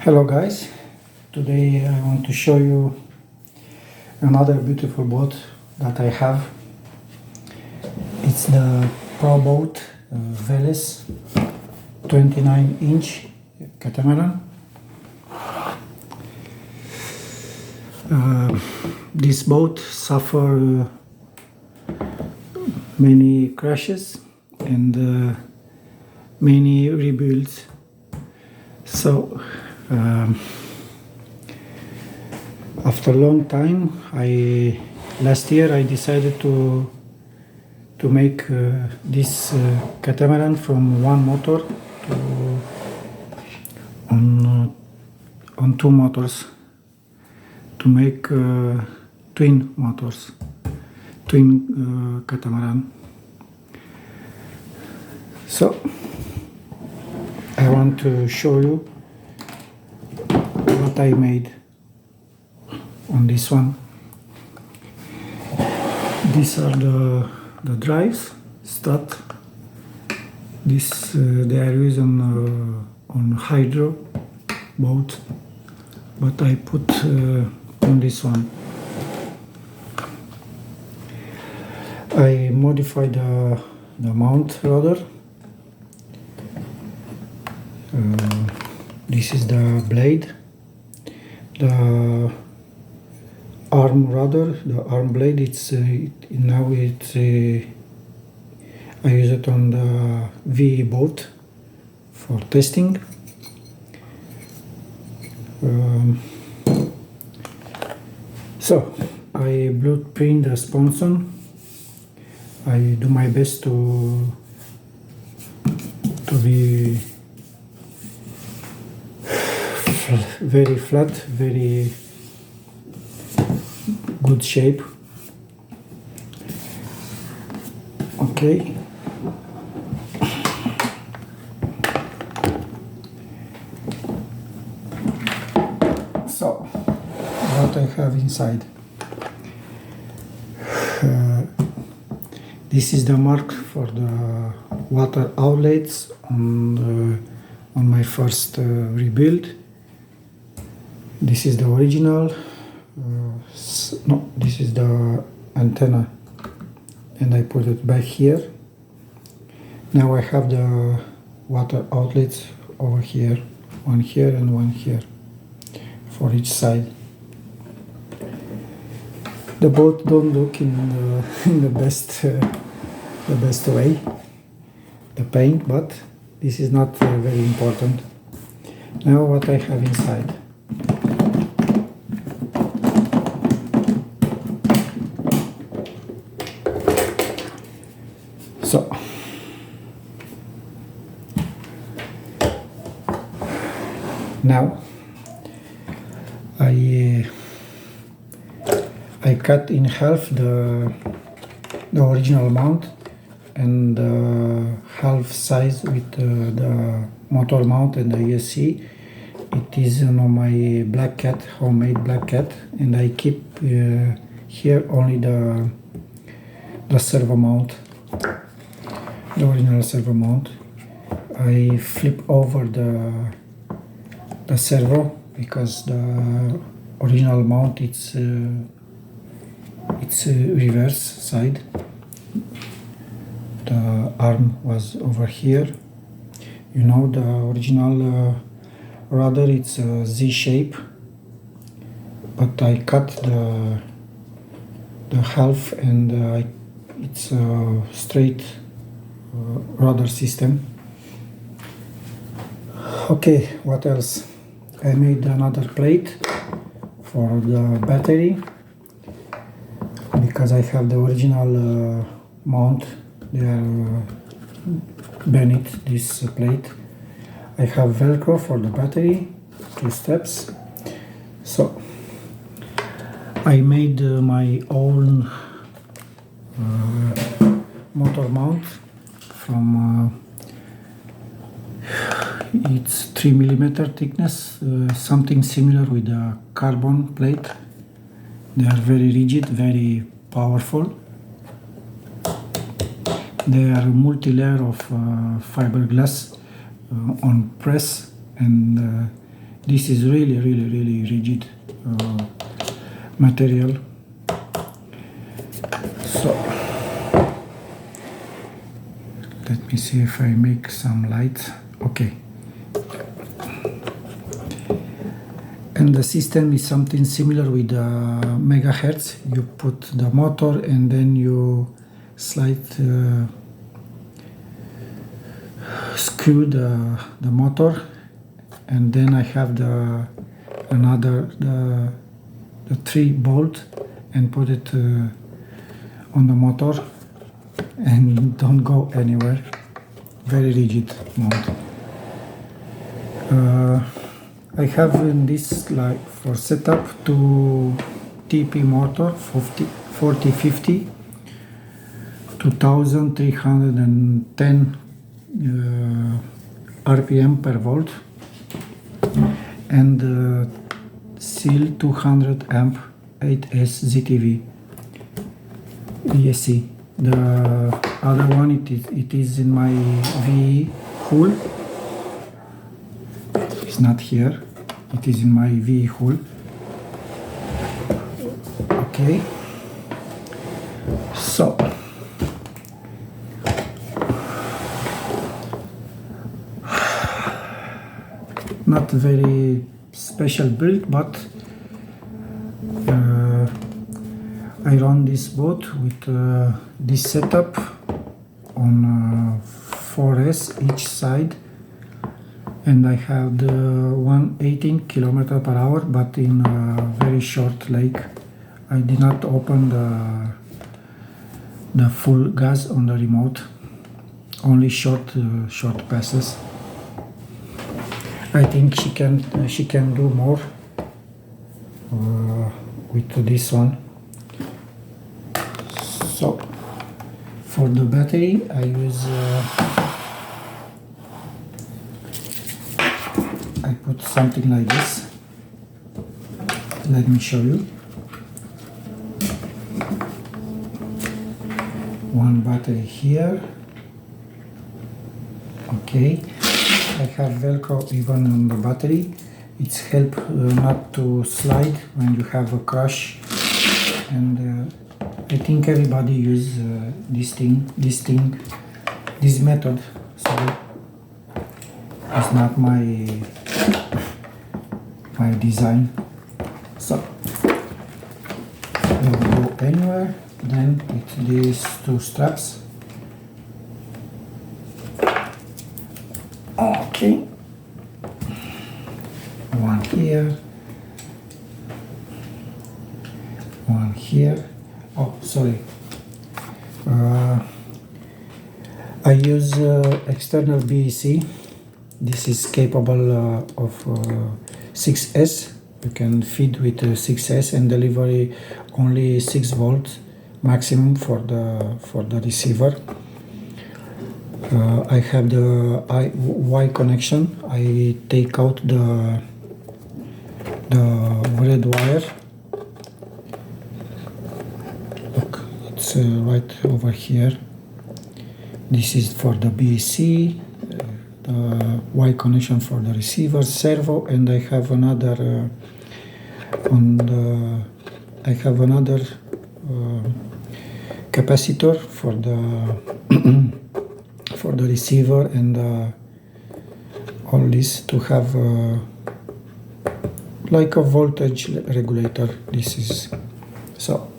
Hello guys, today I want to show you another beautiful boat that I have. It's the Pro Boat Veles 29-inch catamaran. This boat suffered many crashes and many rebuilds. So after a long time, last year I decided to make this catamaran from one motor to on two motors, to make twin motors, twin catamaran. So I want to show you what I made on this one. These are the drives, stud. This they are used on hydro boat, but I put on this one. I modified the mount rudder. This is the blade, the arm rudder, the arm blade. I use it on the VE boat for testing. So I blueprint the sponson. I do my best to be very flat, very good shape. Okay. So, what I have inside. This is the mark for the water outlets on my first rebuild. This is the original. No, this is the antenna, and I put it back here. Now I have the water outlets over here, one here and one here, for each side. The boat don't look in the best way, the paint, but this is not very important. Now what I have inside. So now I cut in half the original mount and the half size with the motor mount and the ESC. It is on my Black Cat, homemade Black Cat, and I keep here only the servo mount, the original servo mount. I flip over the servo because the original mount it's reverse side. The arm was over here. You know, the original rudder, it's a Z shape, but I cut the half and it's a straight rudder system. Okay, what else? I made another plate for the battery because I have the original mount there beneath this plate. I have Velcro for the battery, 2 steps. So I made my own motor mount from it's 3 mm thickness, something similar with a carbon plate. They are very rigid, very powerful. They are multi-layer of fiberglass on press, and This is really rigid material. So let me see if I make some light. Okay. And the system is something similar with megahertz. You put the motor and then you slide, screw the motor, and then I have the 3 bolt and put it on the motor and don't go anywhere. Very rigid mount. I have in this, like, for setup, 2 TP motor 4050 2310 RPM per volt, and SEAL 200 amp 8S ZTV ESC. The other one, it is in my VE hull. It's not here. It is in my VE hull. Okay. So not very special build, but I run this boat with this setup on 4S each side, and I have the 118 km per hour, but in a very short lake. I did not open the full gas on the remote, only short passes. I think she can do more with this one. So for the battery, I use I put something like this. Let me show you. One battery here. Okay. I have Velcro even on the battery. It's help not to slide when you have a crash, and I think everybody use this method. So it's not my design. So don't go anywhere. Then it's these 2 straps. Okay, one here, one here. Oh, sorry. I use external BEC. This is capable of 6S. You can feed with 6S and deliver only 6 volts maximum for the receiver. I have the Y connection. I take out the red wire. Look, it's right over here. This is for the BEC, the Y connection for the receiver, servo, and I have another capacitor for the for the receiver, and all this to have like a voltage regulator. This is so,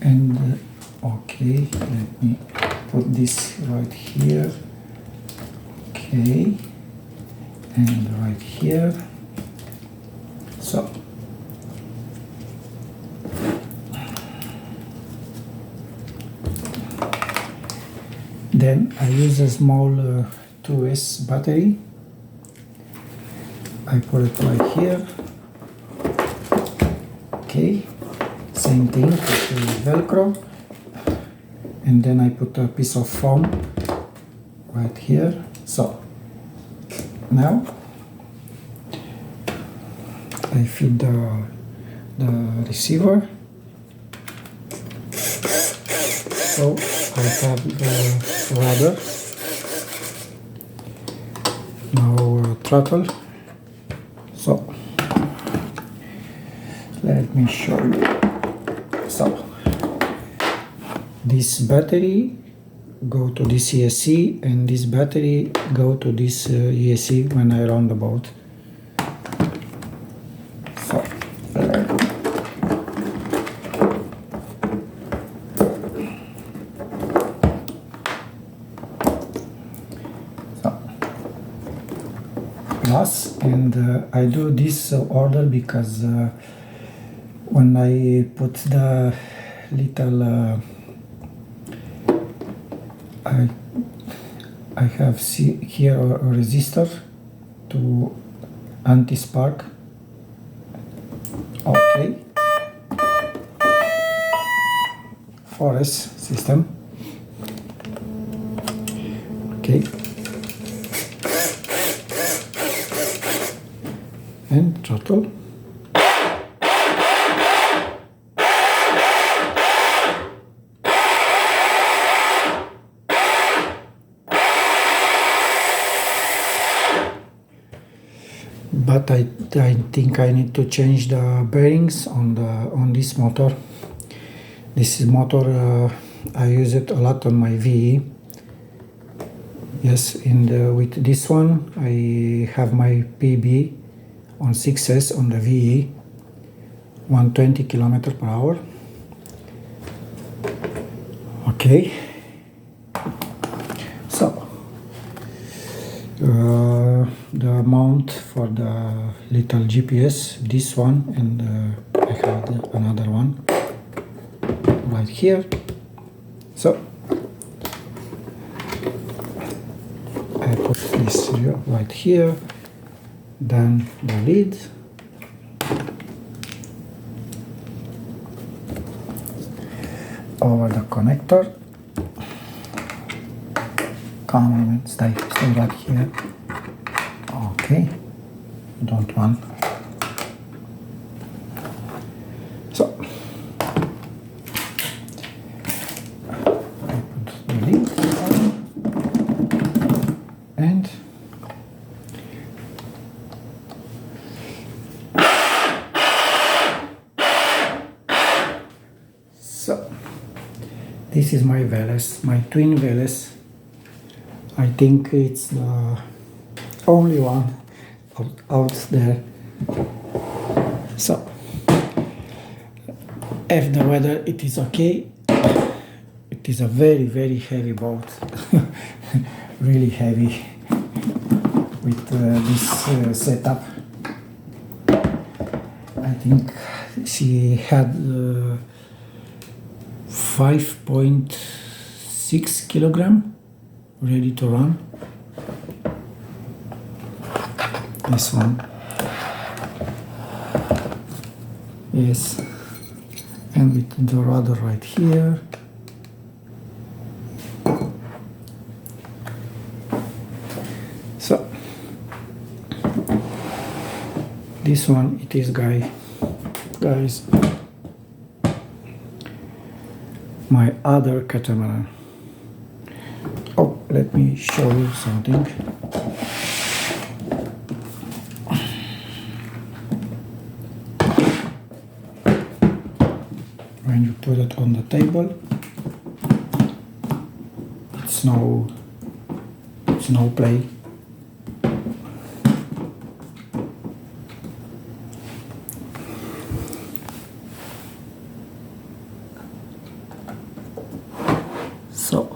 and okay, let me put this right here. Okay, and right here. So then I use a small 2S battery. I put it right here. Okay, same thing with Velcro, and then I put a piece of foam right here. So now I feed the receiver. So I have the rudder. now throttle. So let me show you. So this battery go to this ESC and this battery go to this ESC when I run the boat. So plus, and I do this order because when I put the little I have here a resistor to anti-spark. Okay, forest system. Okay, and throttle. But I think I need to change the bearings on this motor. This motor I use it a lot on my VE. Yes, with this one I have my PB on 6S on the VE, 120 km/h. Okay, so the mount for the little GPS, this one, and I have another one right here. So I put this right here, then the lid, over the connector. Come on, stay right here. Okay, don't want. So I put the lid on and so this is my Veles, my twin Veles. I think it's the only one out there. So if the weather it is okay, it is a very heavy boat. Really heavy with this setup. I think she had 5.6 kilogram ready to run. This one, yes, and with the rudder right here. So this one, it is guys, my other catamaran. Oh, let me show you something. When you put it on the table, it's no play. So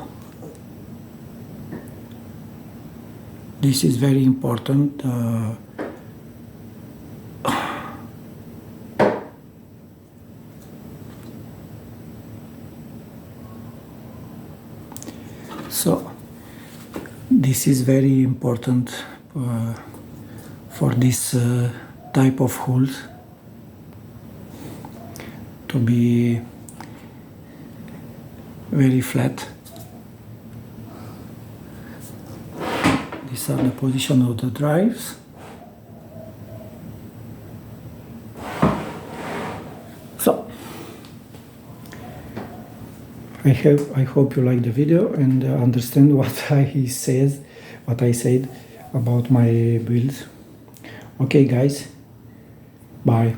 this is very important. So this is very important for this type of hull to be very flat. These are the position of the drives. So I hope you like the video and understand what I said. about my build. Okay guys, bye.